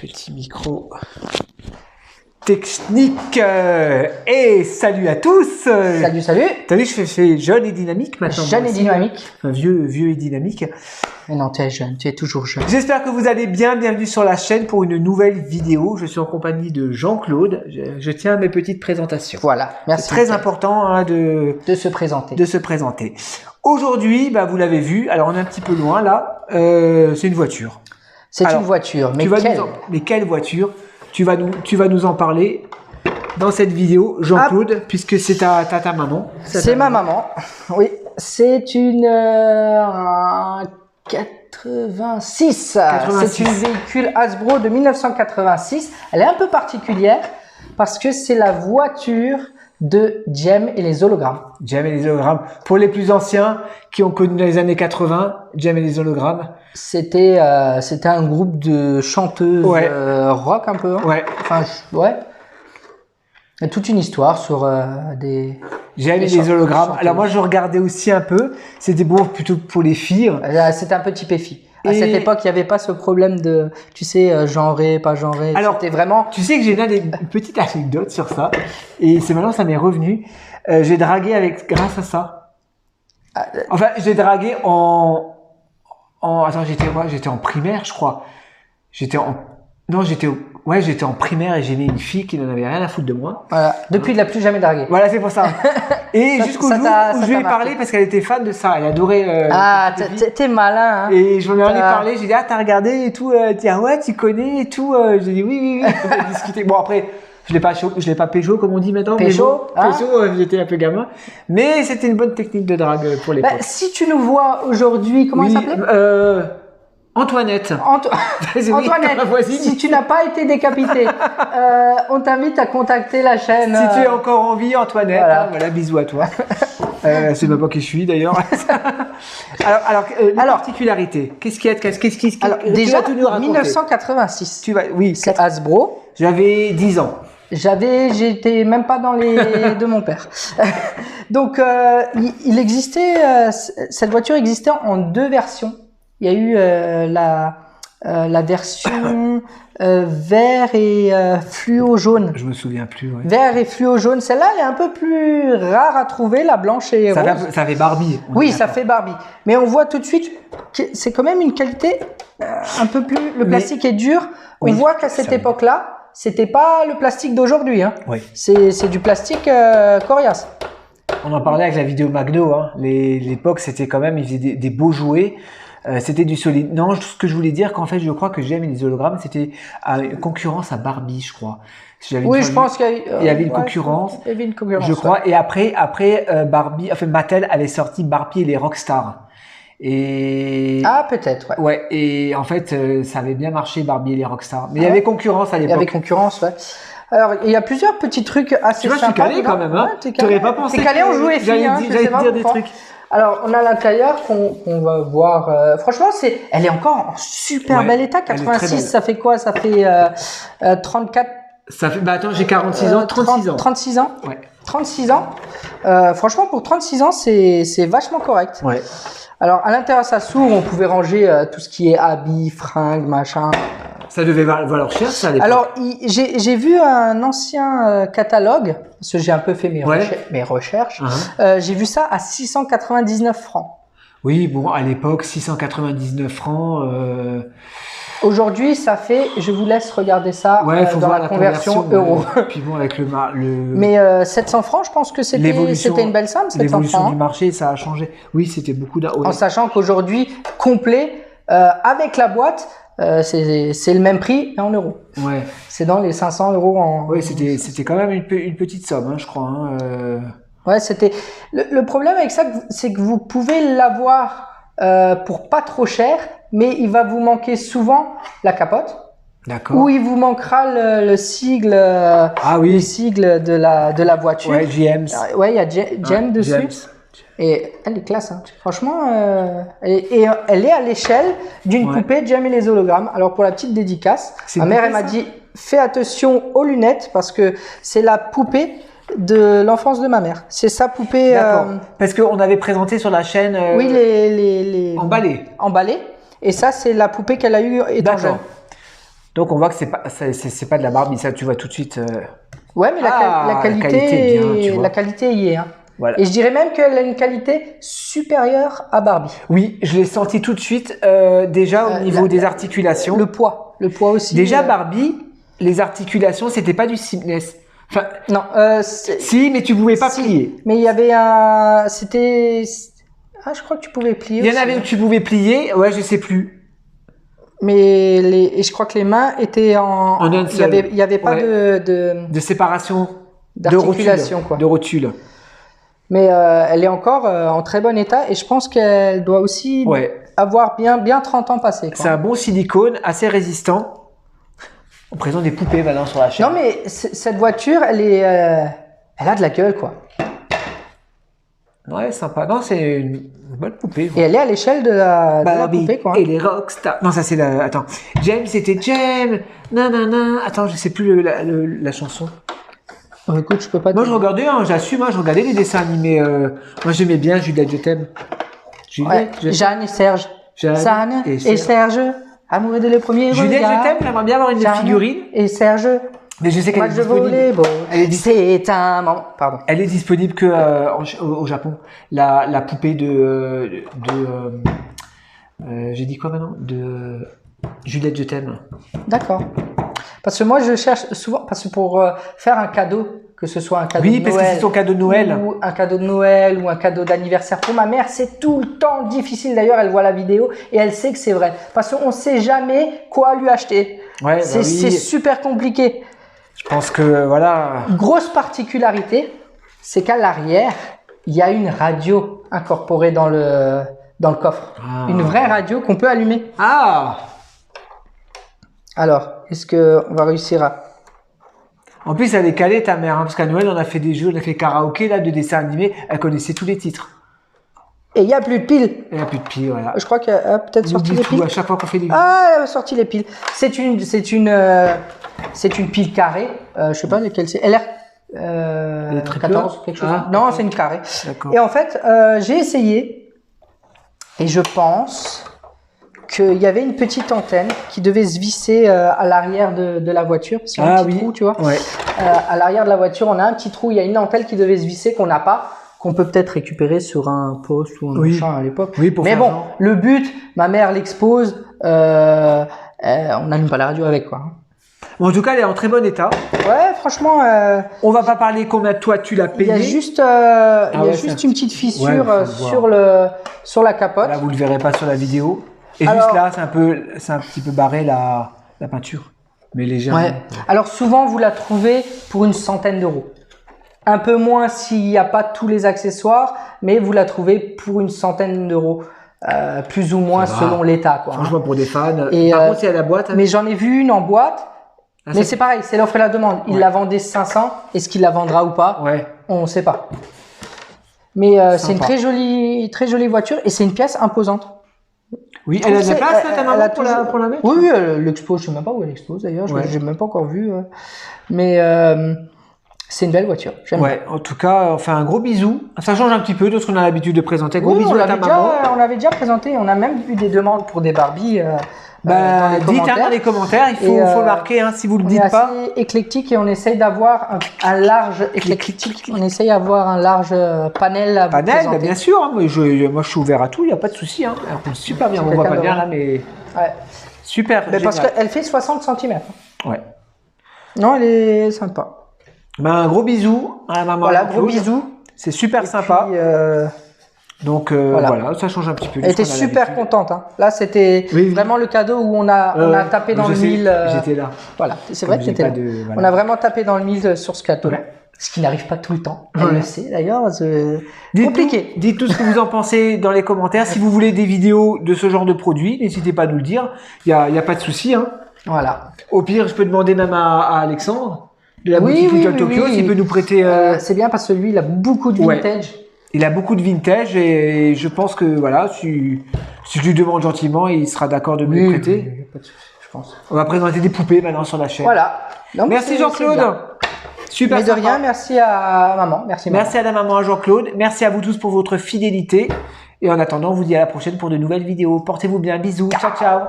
Petit micro technique. Et salut à tous. Salut. T'as vu, je fais jeune et dynamique maintenant. Jeune et dynamique. Enfin, vieux et dynamique. Mais non, tu es jeune, tu es toujours jeune. J'espère que vous allez bien. Bienvenue sur la chaîne pour une nouvelle vidéo. Je suis en compagnie de Jean-Claude. Je tiens à mes petites présentations. Voilà, merci. C'est très important hein, de se présenter. Aujourd'hui, vous l'avez vu. Alors, on est un petit peu loin là. C'est une voiture. C'est une voiture, mais quelle voiture? Tu vas nous en parler dans cette vidéo, Jean-Claude, puisque c'est ta maman. C'est ma maman, oui. C'est une 86. C'est une véhicule Hasbro de 1986. Elle est un peu particulière parce que c'est la voiture de Jem et les hologrammes. Jem et les hologrammes. Pour les plus anciens qui ont connu les années 80, Jem et les hologrammes. C'était un groupe de chanteuses rock un peu. Hein. Ouais. Enfin, ouais. Il y a toute une histoire sur des. Jem et les hologrammes. Chanteuses. Alors moi je regardais aussi un peu. C'était bon plutôt pour les filles. C'était un peu typé fille. À cette époque, il n'y avait pas ce problème de, tu sais, genré, pas genré. Alors, c'était vraiment. Tu sais que j'ai une petite anecdote sur ça. Et c'est maintenant ça m'est revenu. J'ai dragué grâce à ça. Enfin, j'ai dragué attends, j'étais en primaire, je crois. J'étais en primaire et j'aimais une fille qui n'en avait rien à foutre de moi. Voilà. Depuis, il l'a plus jamais dragué. Voilà, c'est pour ça. Et jusqu'au jour où je lui ai parlé parce qu'elle était fan de ça. Elle adorait. T'es malin, hein. Et je lui en ai parlé. J'ai dit, t'as regardé et tout. Ouais, tu connais et tout. J'ai dit, oui. On a discuté. Bon, après, je l'ai pas pécho, comme on dit maintenant. Pécho, j'étais un peu gamin. Mais c'était une bonne technique de drague pour l'époque. Si tu nous vois aujourd'hui, comment il s'appelait? Antoinette. Antoinette, si tu n'as pas été décapité, on t'invite à contacter la chaîne. Si tu es encore en vie, Antoinette, voilà, bisous à toi. C'est même pas qui je suis d'ailleurs. alors, particularité. Qu'est-ce qu'il y a Alors, déjà, 1986. C'est Hasbro. J'avais 10 ans. J'étais même pas dans les de mon père. Donc, il existait, cette voiture existait en deux versions. Il y a eu la version vert et fluo jaune. Je me souviens plus. Ouais. Vert et fluo jaune. Celle-là, elle est un peu plus rare à trouver, la blanche et rose. Ça fait Barbie. Oui, ça fait Barbie. Mais on voit tout de suite que c'est quand même une qualité un peu plus. Le plastique est dur. On voit qu'à cette époque-là, c'était pas le plastique d'aujourd'hui. Hein. Oui. C'est du plastique coriace. On en parlait avec la vidéo McDo. Hein. L'époque, c'était quand même, ils faisaient des beaux jouets. C'était du solide. Non, ce que je voulais dire, qu'en fait, je crois que Jem et les hologrammes, c'était une concurrence à Barbie, je crois. Je pense qu'il y avait une concurrence. Il y avait une concurrence. Je crois. Et après, Barbie, Mattel avait sorti Barbie et les Rockstars. Peut-être, ouais. Ouais. Et en fait, ça avait bien marché, Barbie et les Rockstars. Mais il y avait concurrence à l'époque. Il y avait concurrence, ouais. Alors, il y a plusieurs petits trucs assez sympas. Tu vois, je suis calé quand même, hein. Ouais, t'aurais pas pensé. T'es calé en jouet, fille, hein. J'allais te dire des trucs. Alors, on a l'intérieur qu'on va voir. Franchement, elle est encore en super bel état. 86, ça fait quoi? Ça fait 34. Ça fait. Attends, j'ai 46 ans, 36 ans. 36 ans. Ouais. 36 ans. Franchement, pour 36 ans, c'est vachement correct. Ouais. Alors, à l'intérieur, ça s'ouvre. On pouvait ranger tout ce qui est habits, fringues, machin. Ça devait valoir cher, ça, à l'époque. Alors, j'ai vu un ancien catalogue, parce que j'ai un peu fait mes recherches. J'ai vu ça à 699 francs. Oui, bon, à l'époque, 699 francs. Aujourd'hui, ça fait, je vous laisse regarder ça dans la conversion euro. Puis bon, avec le... Mais 700 francs, je pense que c'était une belle somme, 700 francs. L'évolution du marché, ça a changé. Oui, c'était beaucoup d'argent. En sachant qu'aujourd'hui, complet, avec la boîte, c'est le même prix mais en euros. Ouais. C'est dans les 500 euros en. Oui, c'était quand même une petite somme, hein, je crois. Hein, Ouais, c'était. Le problème avec ça, c'est que vous pouvez l'avoir pour pas trop cher, mais il va vous manquer souvent la capote. D'accord. Ou il vous manquera le sigle. Le sigle de la voiture. Ouais, GM. Ouais, il y a Jem dessus. James. Et elle est classe, hein. Franchement, elle est à l'échelle d'une poupée Jem et les hologrammes. Alors pour la petite dédicace, ma mère elle m'a dit fais attention aux lunettes parce que c'est la poupée de l'enfance de ma mère. C'est sa poupée. D'accord. Parce qu'on avait présenté sur la chaîne. Oui, les emballées. Emballées. Et ça, c'est la poupée qu'elle a eue étant jeune. Donc on voit que c'est pas de la Barbie, ça tu vois tout de suite. Ouais, mais la qualité, bien, la qualité y est. Hein. Voilà. Et je dirais même qu'elle a une qualité supérieure à Barbie. Oui, je l'ai senti tout de suite déjà au niveau des articulations. Le poids aussi. Déjà Barbie, les articulations, c'était pas du seamless. Enfin, non, si, mais tu pouvais pas plier. Mais il y avait c'était, je crois que tu pouvais plier. Il y en avait où tu pouvais plier, ouais, je sais plus. Mais et je crois que les mains étaient en il y avait pas de séparation, d'articulation quoi. De rotule. Mais elle est encore en très bon état et je pense qu'elle doit aussi avoir bien 30 ans passés. C'est un bon silicone, assez résistant. On présente des poupées maintenant sur la chaîne. Non mais cette voiture, elle a de la gueule quoi. Ouais, sympa. Non, c'est une bonne poupée. Et elle est à l'échelle de la poupée quoi. Et les rockstars. Non, ça c'est la. Attends. Jem, c'était Jem. Nanana. Attends, je sais plus la chanson. Oh, écoute, je peux pas. Moi, je regardais, j'assume, je regardais les dessins animés. Moi, j'aimais bien Juliette, je t'aime. Jeanne et Serge. Jeanne et Serge. Amoureux de le premier Juliette, je t'aime. J'aimerais bien avoir une figurine. Et Serge. Mais je sais qu'elle est disponible. C'est un moment. Pardon. Elle est disponible que au Japon. La poupée j'ai dit quoi maintenant? De Juliette, je t'aime. D'accord. Parce que moi, je cherche souvent, parce que pour faire un cadeau, que ce soit un cadeau de Noël. Oui, parce que c'est son cadeau de Noël. Ou un cadeau de Noël ou un cadeau d'anniversaire pour ma mère, c'est tout le temps difficile. D'ailleurs, elle voit la vidéo et elle sait que c'est vrai. Parce qu'on ne sait jamais quoi lui acheter. Ouais, c'est super compliqué. Je pense que, voilà. Grosse particularité, c'est qu'à l'arrière, il y a une radio incorporée dans le coffre. Ah. Une vraie radio qu'on peut allumer. Ah! Alors, est-ce qu'on va réussir à... En plus, elle est calée, ta mère, hein, parce qu'à Noël, on a fait des jeux, on a fait karaoké, là, de dessins animés. Elle connaissait tous les titres. Et il n'y a plus de piles. Il n'y a plus de piles, voilà. Je crois qu'elle a peut-être sorti les piles. À chaque fois qu'on fait des vidéos. Ah, elle a sorti les piles. C'est une pile carrée. Je sais pas laquelle c'est. LR 14, quelque chose. Non, c'est une carrée. Et en fait, j'ai essayé. Et je pense qu'il y avait une petite antenne qui devait se visser à l'arrière de la voiture. Parce qu'il y a un petit trou, tu vois. Ouais. À l'arrière de la voiture, on a un petit trou. Il y a une antenne qui devait se visser qu'on n'a pas, qu'on peut peut-être récupérer sur un poste ou un machin à l'époque. Oui, pour mais bon, le but, ma mère l'expose. On n'allume pas la radio avec, quoi. Bon, en tout cas, elle est en très bon état. Ouais, franchement. On va pas parler combien toi tu l'as payé. Il y a juste, une petite fissure sur la capote. Là, vous le verrez pas sur la vidéo. Et alors, juste là, c'est un petit peu barré la peinture, mais légèrement. Ouais. Alors souvent, vous la trouvez pour une centaine d'euros. Un peu moins s'il n'y a pas tous les accessoires, mais vous la trouvez pour une centaine d'euros. Plus ou moins selon l'état, quoi. Franchement, pour des fans. Et par contre, c'est à la boîte. Hein. Mais j'en ai vu une en boîte. Mais c'est pareil, c'est l'offre et la demande. Il la vendait 500. Est-ce qu'il la vendra ou pas? On ne sait pas. Mais c'est une très jolie voiture et c'est une pièce imposante. Oui, elle a de la place, ta maman, pour la mettre? Oui, elle l'expose. Je ne sais même pas où elle expose d'ailleurs. Je n'ai même pas encore vu. Mais c'est une belle voiture. Ouais, en tout cas, on fait un gros bisou. Ça change un petit peu de ce qu'on a l'habitude de présenter. Gros bisou à ta maman. On l'avait déjà présenté. On a même eu des demandes pour des Barbies. Dites dans les commentaires, il faut marquer si vous le dites pas. On est assez éclectique et on essaye d'avoir un large éclectique. On essaye d'avoir un large panel à vous présenter. Bien sûr. Hein, moi, je suis ouvert à tout. Il n'y a pas de souci. Hein. Super bien. On voit pas bien là, mais super. Mais parce qu'elle fait 60 cm. Ouais. Non, elle est sympa. Un gros bisou à la maman. Voilà, gros bisou. C'est super sympa. Puis, donc voilà, ça change un petit peu. Elle était super contente. Hein. Là, c'était vraiment le cadeau où on a tapé dans le mille. J'étais là. Voilà, c'est vrai que t'étais là. On a vraiment tapé dans le mille sur ce cadeau. Ce qui n'arrive pas tout le temps. Elle le sait d'ailleurs. C'est compliqué. Dites tout ce que vous en pensez dans les commentaires. Si vous voulez des vidéos de ce genre de produit, n'hésitez pas à nous le dire. Il y a pas de souci. Hein. Voilà. Au pire, je peux demander même à Alexandre de la boutique Little Tokyo s'il peut nous prêter. C'est bien parce que lui, il a beaucoup de vintage. Il a beaucoup de vintage et je pense que voilà, si je lui demande gentiment, il sera d'accord de me le prêter. Pas de souci, je pense. On va présenter des poupées maintenant sur la chaîne. Voilà. Donc, merci Jean-Claude. Super. Mais de rien, merci à maman. Merci à la maman, à Jean-Claude. Merci à vous tous pour votre fidélité. Et en attendant, on vous dit à la prochaine pour de nouvelles vidéos. Portez-vous bien. Bisous. Ciao, ciao.